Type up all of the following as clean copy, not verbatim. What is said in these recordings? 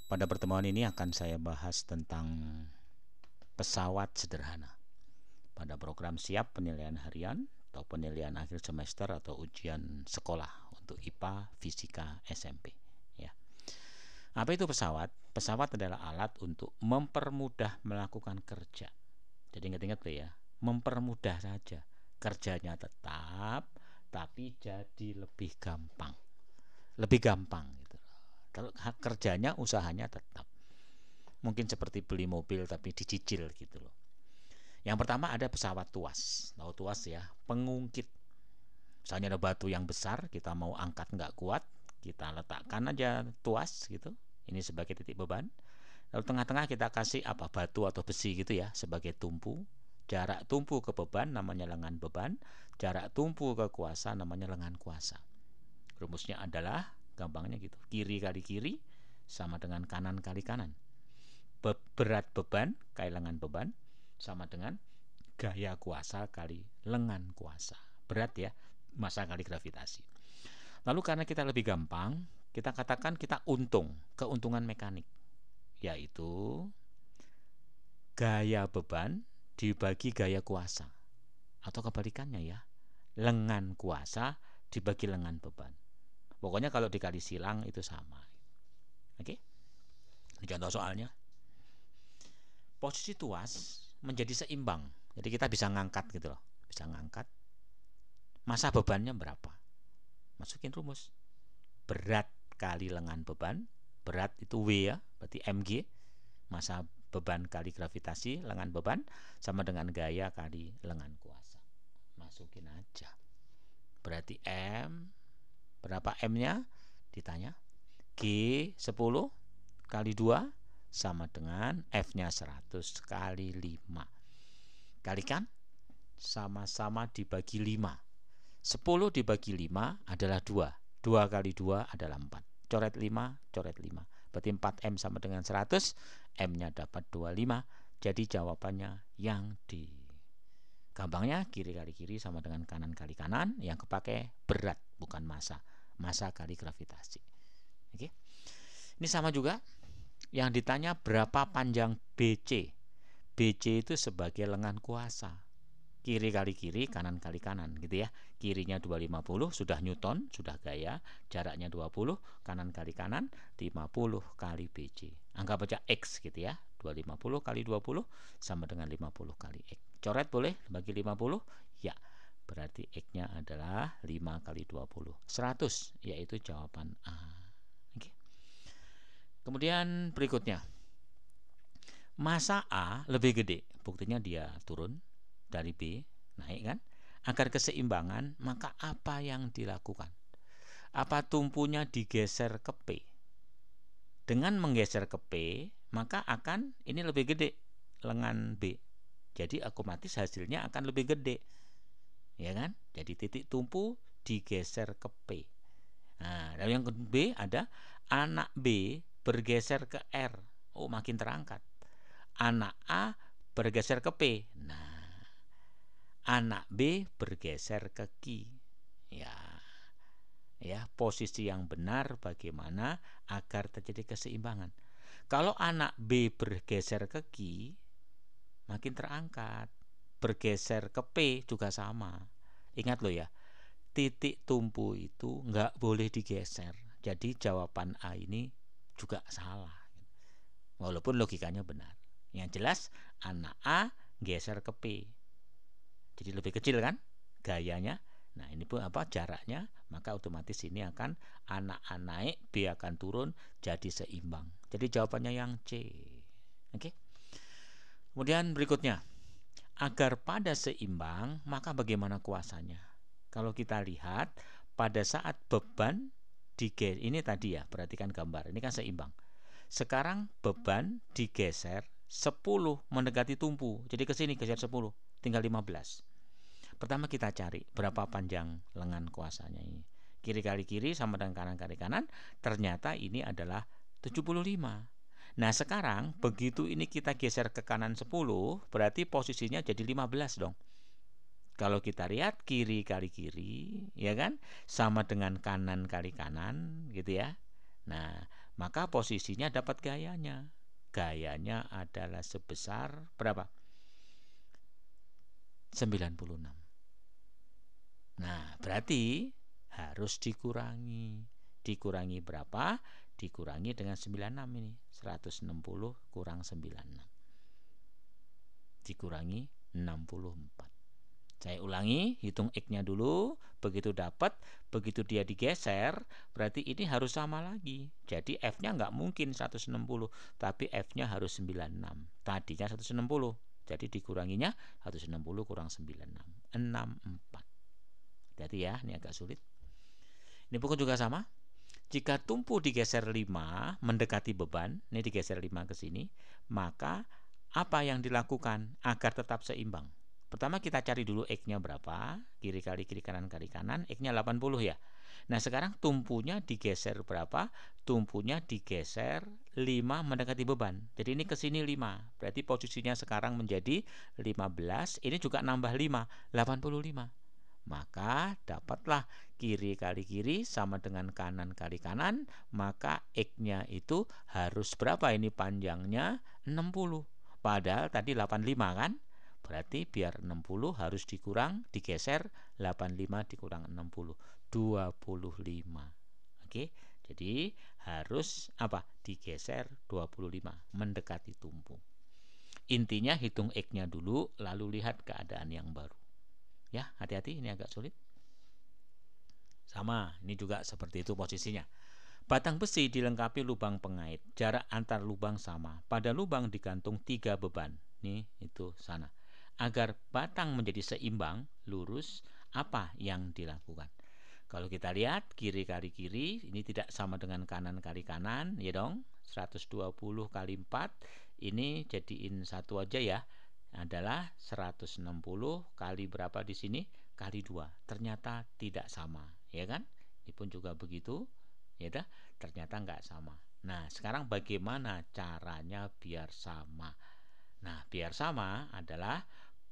Pada pertemuan ini akan saya bahas tentang pesawat sederhana. Pada program siap penilaian harian atau penilaian akhir semester atau ujian sekolah untuk IPA, Fisika, SMP. Ya. Apa itu pesawat? Pesawat adalah alat untuk mempermudah melakukan kerja. Jadi ingat-ingat tuh ya, mempermudah saja. Kerjanya tetap, tapi jadi lebih gampang. Lebih gampang gitu. Kalau kerjanya, usahanya tetap. Mungkin seperti beli mobil tapi dicicil gitu loh. Yang pertama ada pesawat tuas. Tahu tuas ya, pengungkit. Misalnya ada batu yang besar, kita mau angkat nggak kuat, kita letakkan aja tuas gitu. Ini sebagai titik beban. Lalu tengah-tengah kita kasih apa, batu atau besi gitu ya, sebagai tumpu. Jarak tumpu ke beban namanya lengan beban. Jarak tumpu ke kuasa namanya lengan kuasa. Rumusnya adalah gampangnya gitu, kiri kali kiri sama dengan kanan kali kanan. Berat beban kali lengan beban sama dengan gaya kuasa kali lengan kuasa. Berat ya, massa kali gravitasi. Lalu karena kita lebih gampang, kita katakan kita keuntungan mekanik, yaitu gaya beban dibagi gaya kuasa. Atau kebalikannya ya, lengan kuasa dibagi lengan beban. Pokoknya kalau dikali silang itu sama. Oke? Ini contoh soalnya. Posisi tuas menjadi seimbang. Jadi kita bisa ngangkat gitu loh. Bisa ngangkat. Massa bebannya berapa? Masukin rumus. Berat kali lengan beban. Berat itu W ya, berarti mg. Massa beban kali gravitasi lengan beban sama dengan gaya kali lengan kuasa. Masukin aja. Berarti M, berapa M-nya? Ditanya. G 10 kali 2 sama dengan F-nya 100 kali 5. Kalikan, sama-sama dibagi 5. 10 dibagi 5 adalah 2. 2 kali 2 adalah 4. Coret 5, coret 5. Berarti 4M sama dengan 100. M-nya dapat 25. Jadi jawabannya yang D. Gampangnya kiri kali kiri sama dengan kanan kali kanan. Yang kepake berat, bukan massa. Massa kali gravitasi. Oke. Ini sama juga. Yang ditanya berapa panjang BC. BC itu sebagai lengan kuasa. Kiri kali kiri, kanan kali kanan gitu ya. Kirinya 250 sudah Newton, sudah gaya. Jaraknya 20, kanan kali kanan 50 kali BC. Anggap aja X gitu ya. 250 kali 20 sama dengan 50 kali X. Coret boleh bagi 50? Ya. Berarti X-nya adalah 5 kali 20. 100, yaitu jawaban A. Oke. Kemudian berikutnya. Massa A lebih gede. Buktinya dia turun dari B, naik kan? Agar keseimbangan, maka apa yang dilakukan? Apa tumpunya digeser ke P? Dengan menggeser ke P, maka akan ini lebih gede lengan B. Jadi otomatis hasilnya akan lebih gede. Ya kan? Jadi titik tumpu digeser ke P. Nah, lalu yang B ada anak B bergeser ke R. Oh, makin terangkat. Anak A bergeser ke P. Nah, anak B bergeser ke Q. Ya, posisi yang benar bagaimana agar terjadi keseimbangan. Kalau anak B bergeser ke Q, makin terangkat. Bergeser ke P juga sama. Ingat loh ya, titik tumpu itu nggak boleh digeser. Jadi jawaban A ini juga salah. Walaupun logikanya benar. Yang jelas anak A geser ke P. Jadi lebih kecil kan gayanya. Nah ini pun apa jaraknya. Maka otomatis ini akan anak A naik, B akan turun, jadi seimbang. Jadi jawabannya yang C. Oke. Kemudian berikutnya. Agar pada seimbang, maka bagaimana kuasanya? Kalau kita lihat pada saat beban digeser, ini tadi ya, perhatikan gambar. Ini kan seimbang. Sekarang beban digeser 10 mendekati tumpu. Jadi ke sini geser 10, tinggal 15. Pertama kita cari berapa panjang lengan kuasanya ini. Kiri kali kiri sama dengan kanan kali kanan. Ternyata ini adalah 75. Nah sekarang begitu ini kita geser ke kanan 10, berarti posisinya jadi 15 dong. Kalau kita lihat kiri kali kiri, ya kan, sama dengan kanan kali kanan, gitu ya. Nah, maka posisinya dapat gayanya. Gayanya adalah sebesar berapa? 96. Nah, berarti harus dikurangi. Dikurangi berapa? Dikurangi dengan 96 ini. 160 kurang 96. Dikurangi 64. Saya ulangi, hitung X-nya dulu. Begitu dapat, begitu dia digeser, berarti ini harus sama lagi. Jadi F-nya nggak mungkin 160, tapi F-nya harus 96. Tadinya 160, jadi dikuranginya 160 kurang 96. 64. Hati-hati ya, ini agak sulit. Ini pun juga sama. Jika tumpu digeser 5 mendekati beban, ini digeser 5 ke sini, maka apa yang dilakukan agar tetap seimbang? Pertama kita cari dulu X-nya berapa, kiri kali kiri kanan kali kanan, X-nya 80 ya. Nah sekarang tumpunya digeser berapa? Tumpunya digeser 5 mendekati beban. Jadi ini ke sini 5, berarti posisinya sekarang menjadi 15, ini juga nambah 5, 85. Maka dapatlah kiri kali kiri sama dengan kanan kali kanan, maka X-nya itu harus berapa ini panjangnya? 60. Padahal tadi 85 kan? Berarti biar 60 harus digeser 85 dikurang 60, 25. Oke, jadi harus apa? Digeser 25 mendekati tumpu. Intinya hitung X-nya dulu lalu lihat keadaan yang baru. Ya, hati-hati, ini agak sulit. Sama, ini juga seperti itu posisinya. Batang besi dilengkapi lubang pengait. Jarak antar lubang sama. Pada lubang digantung 3 beban. Nih, itu sana. Agar batang menjadi seimbang, lurus, apa yang dilakukan? Kalau kita lihat kiri kali kiri, ini tidak sama dengan kanan kali kanan, ya dong. 120 kali 4, ini jadiin satu aja ya. Adalah 160 kali berapa di sini? Kali 2. Ternyata tidak sama, ya kan? Ini pun juga begitu. Ya dah, ternyata nggak sama. Nah, sekarang bagaimana caranya biar sama? Nah, biar sama adalah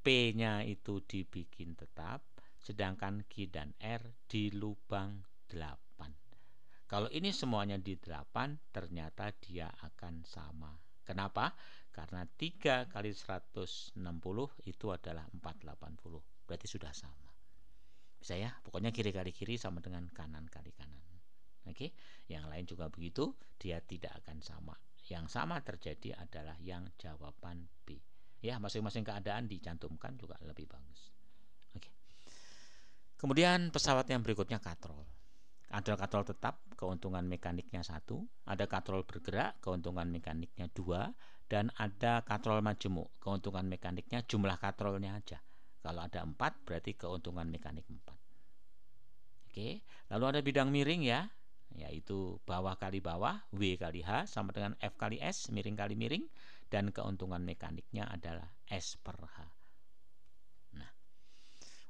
P-nya itu dibikin tetap, sedangkan Q dan R di lubang 8. Kalau ini semuanya di 8, ternyata dia akan sama. Kenapa? Karena 3 kali 160 itu adalah 480. Berarti sudah sama. Bisa ya? Pokoknya kiri kali kiri sama dengan kanan kali kanan. Oke, yang lain juga begitu, dia tidak akan sama. Yang sama terjadi adalah yang jawaban B. Ya, masing-masing keadaan dicantumkan juga lebih bagus. Oke. Kemudian pesawat yang berikutnya katrol. Ada katrol tetap, keuntungan mekaniknya 1, ada katrol bergerak, keuntungan mekaniknya 2, dan ada katrol majemuk, keuntungan mekaniknya jumlah katrolnya aja. Kalau ada 4 berarti keuntungan mekanik 4. Oke, lalu ada bidang miring ya, yaitu bawah kali bawah, W kali H sama dengan F kali S, miring kali miring, dan keuntungan mekaniknya adalah S per H. Nah,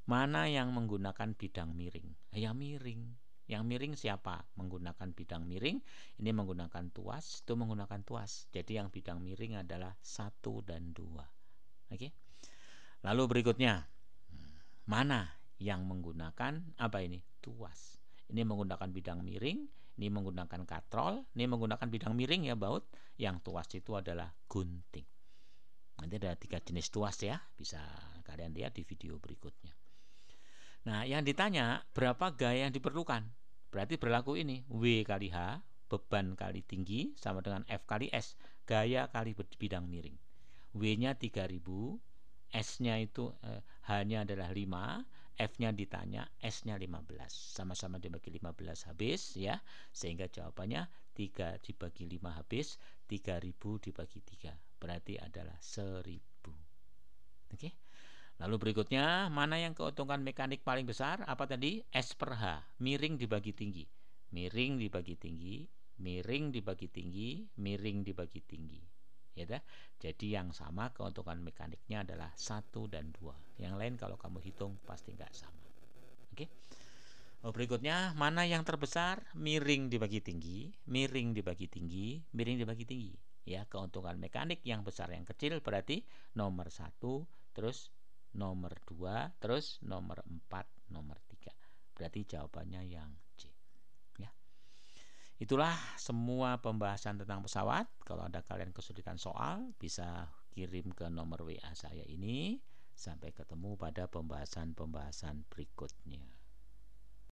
mana yang menggunakan bidang miring? Ya miring. Yang miring siapa? Menggunakan bidang miring. Ini menggunakan tuas, itu menggunakan tuas. Jadi yang bidang miring adalah 1 dan 2. Oke. Lalu berikutnya, mana yang menggunakan apa ini? Tuas. Ini menggunakan bidang miring, ini menggunakan katrol, ini menggunakan bidang miring ya baut. Yang tuas itu adalah gunting. Nanti ada 3 jenis tuas ya, bisa kalian lihat di video berikutnya. Nah, yang ditanya berapa gaya yang diperlukan? Berarti berlaku ini, W kali H, beban kali tinggi, sama dengan F kali S, gaya kali bidang miring. W-nya 3000, S-nya itu H-nya adalah 5, F-nya ditanya, S-nya 15. Sama-sama dibagi 15 habis ya, sehingga jawabannya 3 dibagi 5 habis, 3000 dibagi 3. Berarti adalah 1000. Oke. Lalu berikutnya, mana yang keuntungan mekanik paling besar? Apa tadi? S per H, miring dibagi tinggi. Miring dibagi tinggi, miring dibagi tinggi, miring dibagi tinggi. Ya dah. Jadi yang sama keuntungan mekaniknya adalah 1 dan 2. Yang lain kalau kamu hitung pasti nggak sama. Oke. Berikutnya, mana yang terbesar? Miring dibagi tinggi, miring dibagi tinggi, miring dibagi tinggi. Ya, keuntungan mekanik yang besar yang kecil berarti nomor 1, terus nomor 2, terus nomor 4, nomor 3. Berarti jawabannya yang C. Ya. Itulah semua pembahasan tentang pesawat. Kalau ada kalian kesulitan soal, bisa kirim ke nomor WA saya ini. Sampai ketemu pada pembahasan-pembahasan berikutnya.